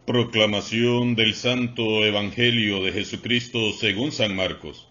Proclamación del Santo Evangelio de Jesucristo según San Marcos.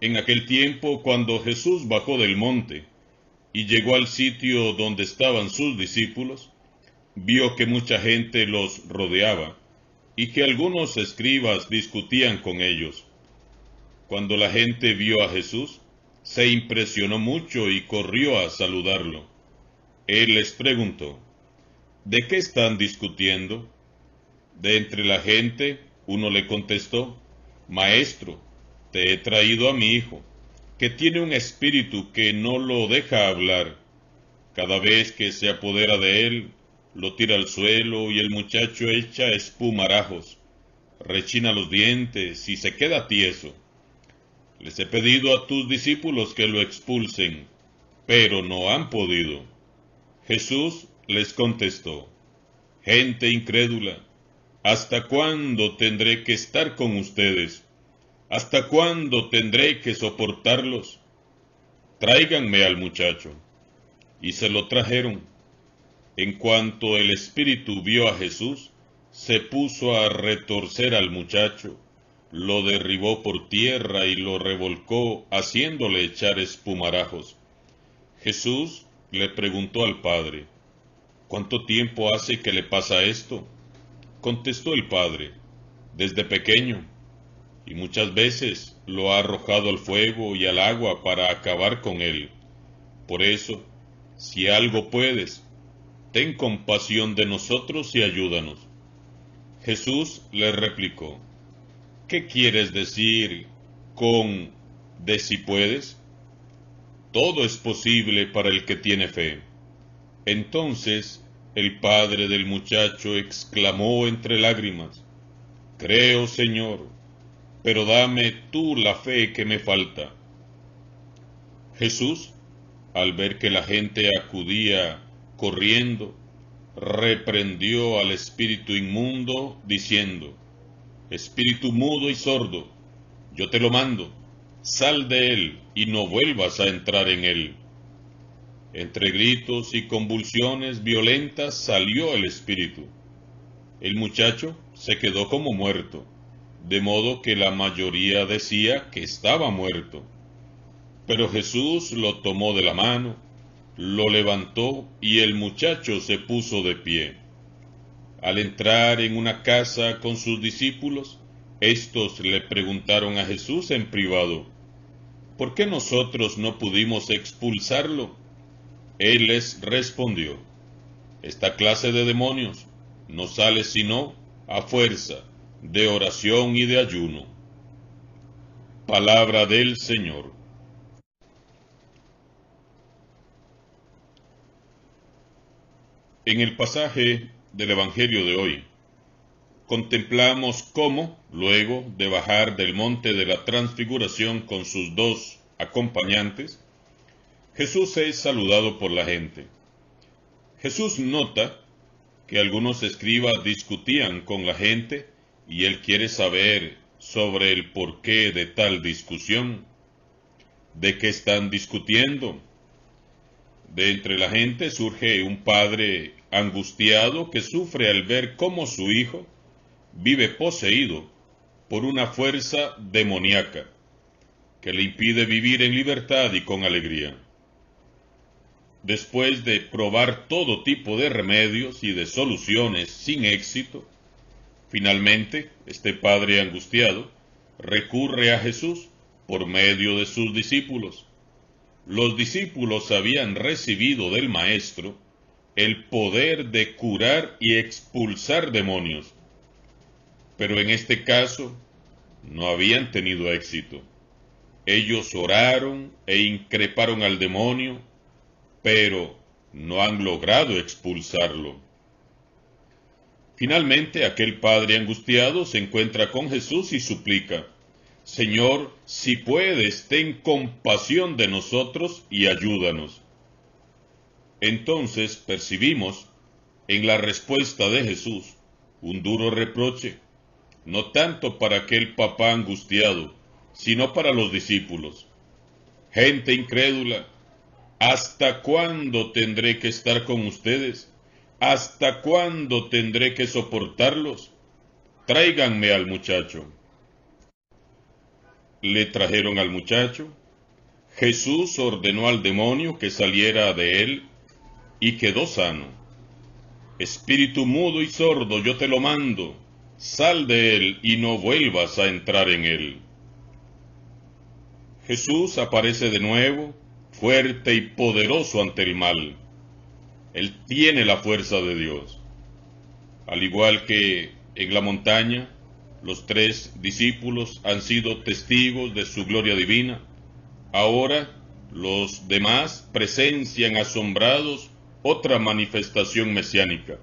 En aquel tiempo, cuando Jesús bajó del monte y llegó al sitio donde estaban sus discípulos, vio que mucha gente los rodeaba y que algunos escribas discutían con ellos. Cuando la gente vio a Jesús, se impresionó mucho y corrió a saludarlo. Él les preguntó: ¿de qué están discutiendo? De entre la gente, uno le contestó: Maestro, te he traído a mi hijo, que tiene un espíritu que no lo deja hablar. Cada vez que se apodera de él, lo tira al suelo y el muchacho echa espumarajos, rechina los dientes y se queda tieso. Les he pedido a tus discípulos que lo expulsen, pero no han podido. Jesús les contestó: Gente incrédula, ¿hasta cuándo tendré que estar con ustedes? ¿Hasta cuándo tendré que soportarlos? Tráiganme al muchacho. Y se lo trajeron. En cuanto el espíritu vio a Jesús, se puso a retorcer al muchacho, lo derribó por tierra y lo revolcó, haciéndole echar espumarajos. Jesús le preguntó al padre: ¿cuánto tiempo hace que le pasa esto? Contestó el padre: desde pequeño, y muchas veces lo ha arrojado al fuego y al agua para acabar con él. Por eso, si algo puedes, ten compasión de nosotros y ayúdanos. Jesús le replicó: ¿qué quieres decir con de si puedes? Todo es posible para el que tiene fe. Entonces el padre del muchacho exclamó entre lágrimas: Creo, Señor, pero dame tú la fe que me falta. Jesús, al ver que la gente acudía corriendo, reprendió al espíritu inmundo, diciendo: Espíritu mudo y sordo, yo te lo mando, sal de él y no vuelvas a entrar en él. Entre gritos y convulsiones violentas salió el espíritu. El muchacho se quedó como muerto, de modo que la mayoría decía que estaba muerto. Pero Jesús lo tomó de la mano, lo levantó y el muchacho se puso de pie. Al entrar en una casa con sus discípulos, estos le preguntaron a Jesús en privado: ¿por qué nosotros no pudimos expulsarlo? Él les respondió: esta clase de demonios no sale sino a fuerza de oración y de ayuno. Palabra del Señor. En el pasaje del Evangelio de hoy, contemplamos cómo, luego de bajar del monte de la Transfiguración con sus dos acompañantes, Jesús es saludado por la gente. Jesús nota que algunos escribas discutían con la gente y él quiere saber sobre el porqué de tal discusión. ¿De qué están discutiendo? De entre la gente surge un padre angustiado que sufre al ver cómo su hijo vive poseído por una fuerza demoníaca que le impide vivir en libertad y con alegría. Después de probar todo tipo de remedios y de soluciones sin éxito, finalmente este padre angustiado recurre a Jesús por medio de sus discípulos. Los discípulos habían recibido del Maestro el poder de curar y expulsar demonios, pero en este caso no habían tenido éxito. Ellos oraron e increparon al demonio, pero no han logrado expulsarlo. Finalmente, aquel padre angustiado se encuentra con Jesús y suplica: Señor, si puedes, ten compasión de nosotros y ayúdanos. Entonces percibimos en la respuesta de Jesús un duro reproche, no tanto para aquel papá angustiado, sino para los discípulos. Gente incrédula, ¿hasta cuándo tendré que estar con ustedes? ¿Hasta cuándo tendré que soportarlos? Tráiganme al muchacho. Le trajeron al muchacho. Jesús ordenó al demonio que saliera de él y quedó sano. Espíritu mudo y sordo, yo te lo mando. Sal de él y no vuelvas a entrar en él. Jesús aparece de nuevo, fuerte y poderoso ante el mal. Él tiene la fuerza de Dios. Al igual que en la montaña, los 3 discípulos han sido testigos de su gloria divina. Ahora los demás presencian asombrados otra manifestación mesiánica.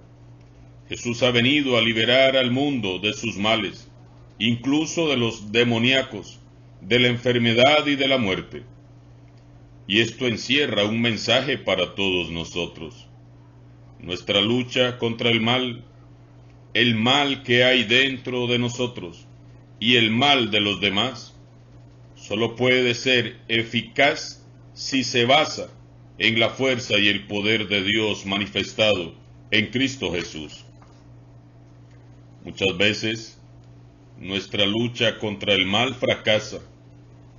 Jesús ha venido a liberar al mundo de sus males, incluso de los demoníacos, de la enfermedad y de la muerte. Y esto encierra un mensaje para todos nosotros. Nuestra lucha contra el mal que hay dentro de nosotros y el mal de los demás, solo puede ser eficaz si se basa en la fuerza y el poder de Dios manifestado en Cristo Jesús. Muchas veces nuestra lucha contra el mal fracasa,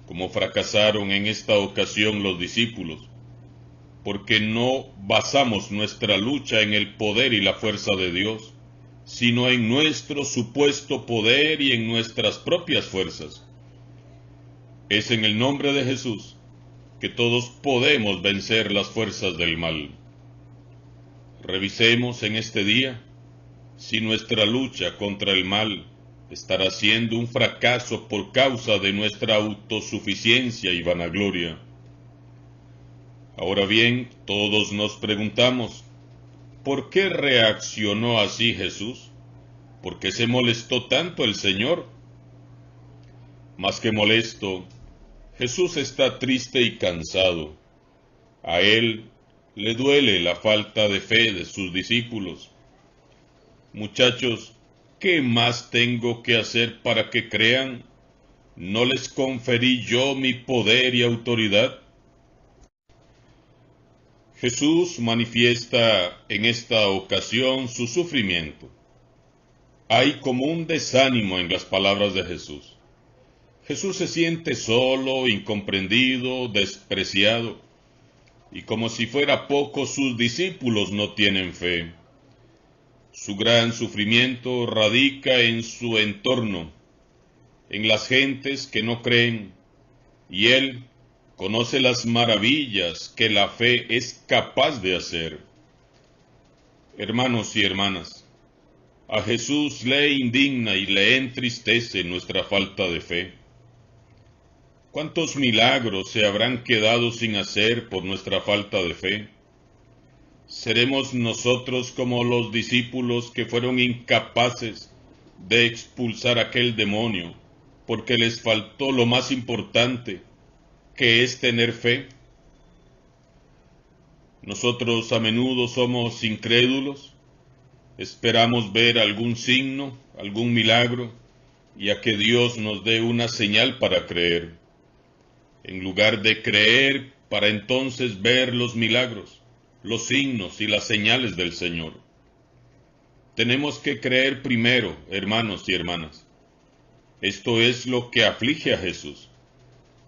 como fracasaron en esta ocasión los discípulos, porque no basamos nuestra lucha en el poder y la fuerza de Dios, sino en nuestro supuesto poder y en nuestras propias fuerzas. Es en el nombre de Jesús que todos podemos vencer las fuerzas del mal. Revisemos en este día si nuestra lucha contra el mal estará siendo un fracaso por causa de nuestra autosuficiencia y vanagloria. Ahora bien, todos nos preguntamos, ¿por qué reaccionó así Jesús? ¿Por qué se molestó tanto el Señor? Más que molesto, Jesús está triste y cansado. A él le duele la falta de fe de sus discípulos. Muchachos, ¿qué más tengo que hacer para que crean? ¿No les conferí yo mi poder y autoridad? Jesús manifiesta en esta ocasión su sufrimiento. Hay como un desánimo en las palabras de Jesús. Jesús se siente solo, incomprendido, despreciado, y como si fuera poco, sus discípulos no tienen fe. Su gran sufrimiento radica en su entorno, en las gentes que no creen, y Él conoce las maravillas que la fe es capaz de hacer. Hermanos y hermanas, a Jesús le indigna y le entristece nuestra falta de fe. ¿Cuántos milagros se habrán quedado sin hacer por nuestra falta de fe? ¿Seremos nosotros como los discípulos que fueron incapaces de expulsar aquel demonio porque les faltó lo más importante, que es tener fe? Nosotros a menudo somos incrédulos, esperamos ver algún signo, algún milagro, y a que Dios nos dé una señal para creer, en lugar de creer para entonces ver los milagros, los signos y las señales del Señor. Tenemos que creer primero, hermanos y hermanas. Esto es lo que aflige a Jesús,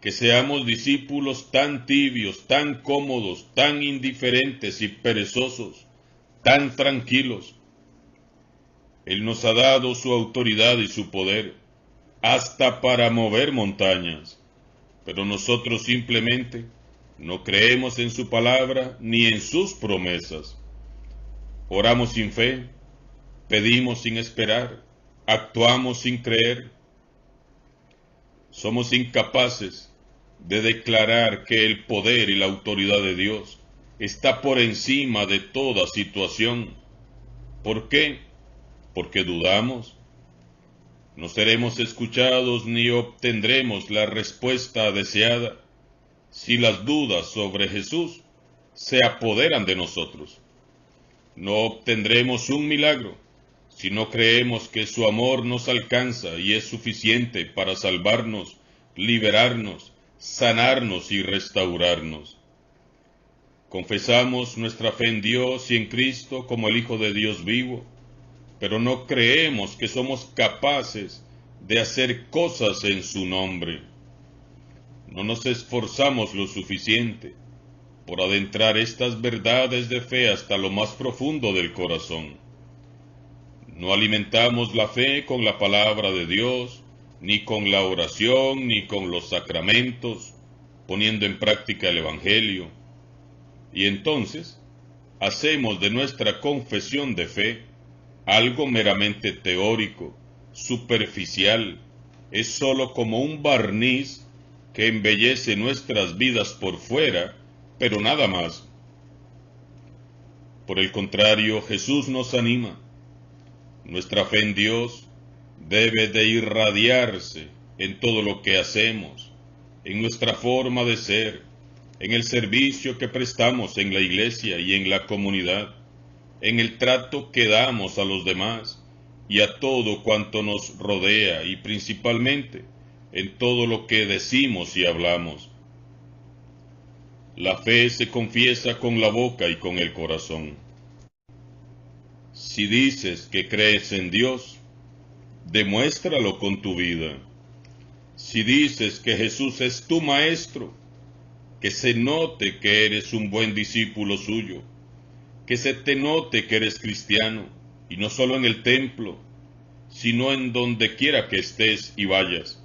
que seamos discípulos tan tibios, tan cómodos, tan indiferentes y perezosos, tan tranquilos. Él nos ha dado su autoridad y su poder, hasta para mover montañas, pero nosotros simplemente no creemos en su palabra ni en sus promesas. Oramos sin fe, pedimos sin esperar, actuamos sin creer. Somos incapaces de declarar que el poder y la autoridad de Dios está por encima de toda situación. ¿Por qué? Porque dudamos. No seremos escuchados ni obtendremos la respuesta deseada si las dudas sobre Jesús se apoderan de nosotros. No obtendremos un milagro si no creemos que su amor nos alcanza y es suficiente para salvarnos, liberarnos, sanarnos y restaurarnos. Confesamos nuestra fe en Dios y en Cristo como el Hijo de Dios vivo, pero no creemos que somos capaces de hacer cosas en su nombre. No nos esforzamos lo suficiente por adentrar estas verdades de fe hasta lo más profundo del corazón. No alimentamos la fe con la palabra de Dios, ni con la oración, ni con los sacramentos, poniendo en práctica el Evangelio. Y entonces, hacemos de nuestra confesión de fe algo meramente teórico, superficial, es sólo como un barniz que embellece nuestras vidas por fuera, pero nada más. Por el contrario, Jesús nos anima. Nuestra fe en Dios debe de irradiarse en todo lo que hacemos, en nuestra forma de ser, en el servicio que prestamos en la iglesia y en la comunidad, en el trato que damos a los demás y a todo cuanto nos rodea y principalmente en todo lo que decimos y hablamos. La fe se confiesa con la boca y con el corazón. Si dices que crees en Dios, demuéstralo con tu vida. Si dices que Jesús es tu maestro, que se note que eres un buen discípulo suyo, que se te note que eres cristiano, y no solo en el templo, sino en donde quiera que estés y vayas.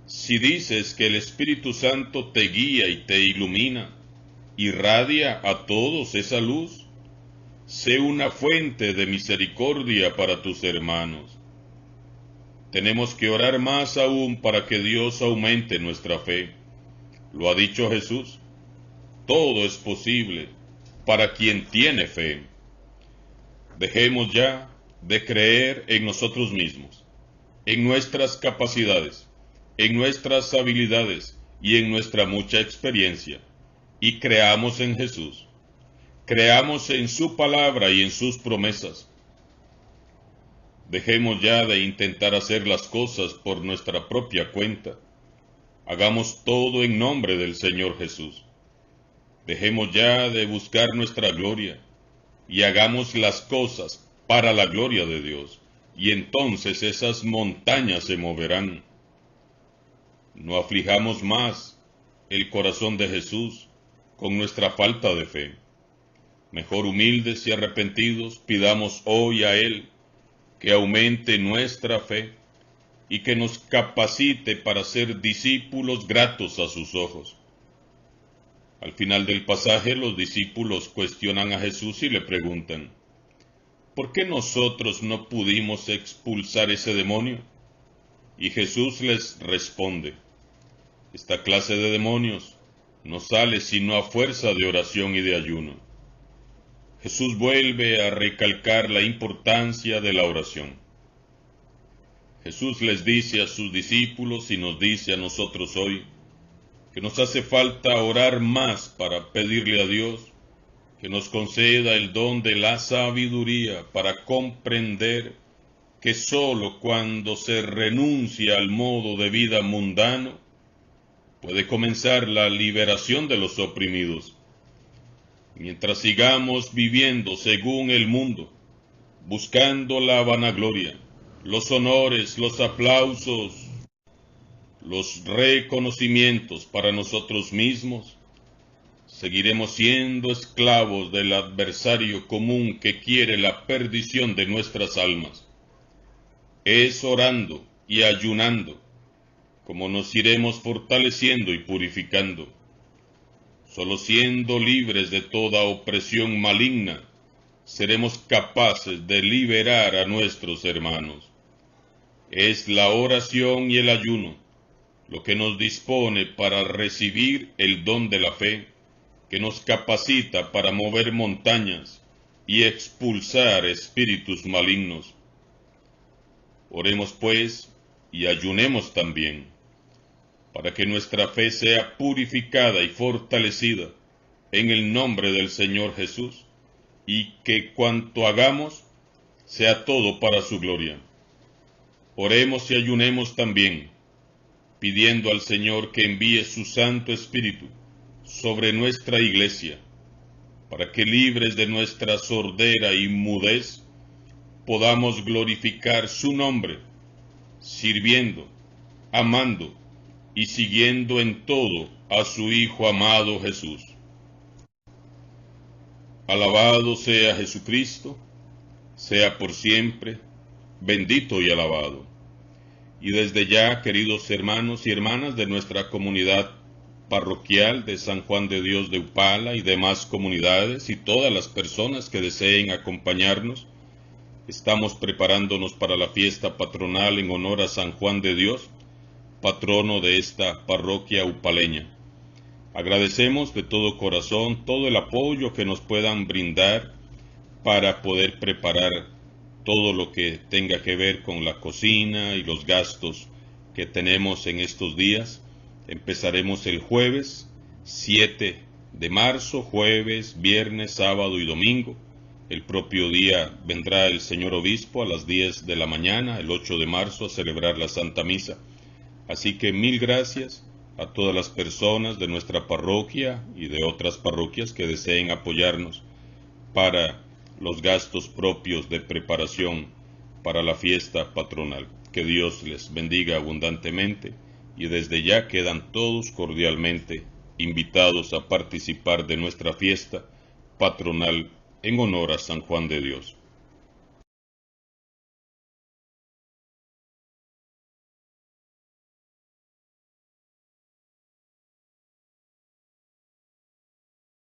Si dices que el Espíritu Santo te guía y te ilumina, irradia a todos esa luz, sé una fuente de misericordia para tus hermanos. Tenemos que orar más aún para que Dios aumente nuestra fe. Lo ha dicho Jesús, todo es posible para quien tiene fe. Dejemos ya de creer en nosotros mismos, en nuestras capacidades, en nuestras habilidades y en nuestra mucha experiencia, y creamos en Jesús. Creamos en su palabra y en sus promesas. Dejemos ya de intentar hacer las cosas por nuestra propia cuenta. Hagamos todo en nombre del Señor Jesús. Dejemos ya de buscar nuestra gloria y hagamos las cosas para la gloria de Dios, y entonces esas montañas se moverán. No aflijamos más el corazón de Jesús con nuestra falta de fe. Mejor humildes y arrepentidos pidamos hoy a Él que aumente nuestra fe y que nos capacite para ser discípulos gratos a sus ojos. Al final del pasaje, los discípulos cuestionan a Jesús y le preguntan, ¿por qué nosotros no pudimos expulsar ese demonio? Y Jesús les responde, esta clase de demonios no sale sino a fuerza de oración y de ayuno. Jesús vuelve a recalcar la importancia de la oración. Jesús les dice a sus discípulos y nos dice a nosotros hoy que nos hace falta orar más para pedirle a Dios que nos conceda el don de la sabiduría para comprender que sólo cuando se renuncia al modo de vida mundano puede comenzar la liberación de los oprimidos. Mientras sigamos viviendo según el mundo, buscando la vanagloria, los honores, los aplausos, los reconocimientos para nosotros mismos, seguiremos siendo esclavos del adversario común que quiere la perdición de nuestras almas. Es orando y ayunando como nos iremos fortaleciendo y purificando. Solo siendo libres de toda opresión maligna, seremos capaces de liberar a nuestros hermanos. Es la oración y el ayuno lo que nos dispone para recibir el don de la fe, que nos capacita para mover montañas y expulsar espíritus malignos. Oremos pues y ayunemos también, para que nuestra fe sea purificada y fortalecida en el nombre del Señor Jesús, y que cuanto hagamos sea todo para su gloria. Oremos y ayunemos también, pidiendo al Señor que envíe su Santo Espíritu sobre nuestra iglesia para que libres de nuestra sordera y mudez, podamos glorificar su nombre, sirviendo, amando y siguiendo en todo a su Hijo amado Jesús. Alabado sea Jesucristo, sea por siempre, bendito y alabado. Y desde ya, queridos hermanos y hermanas de nuestra comunidad parroquial de San Juan de Dios de Upala y demás comunidades y todas las personas que deseen acompañarnos, estamos preparándonos para la fiesta patronal en honor a San Juan de Dios, patrono de esta parroquia upaleña. Agradecemos de todo corazón todo el apoyo que nos puedan brindar para poder preparar todo lo que tenga que ver con la cocina y los gastos que tenemos en estos días. Empezaremos el jueves 7 de marzo, jueves, viernes, sábado y domingo. El propio día vendrá el señor obispo a las 10 de la mañana, el 8 de marzo, a celebrar la Santa Misa. Así que mil gracias a todas las personas de nuestra parroquia y de otras parroquias que deseen apoyarnos para los gastos propios de preparación para la fiesta patronal. Que Dios les bendiga abundantemente y desde ya quedan todos cordialmente invitados a participar de nuestra fiesta patronal en honor a San Juan de Dios.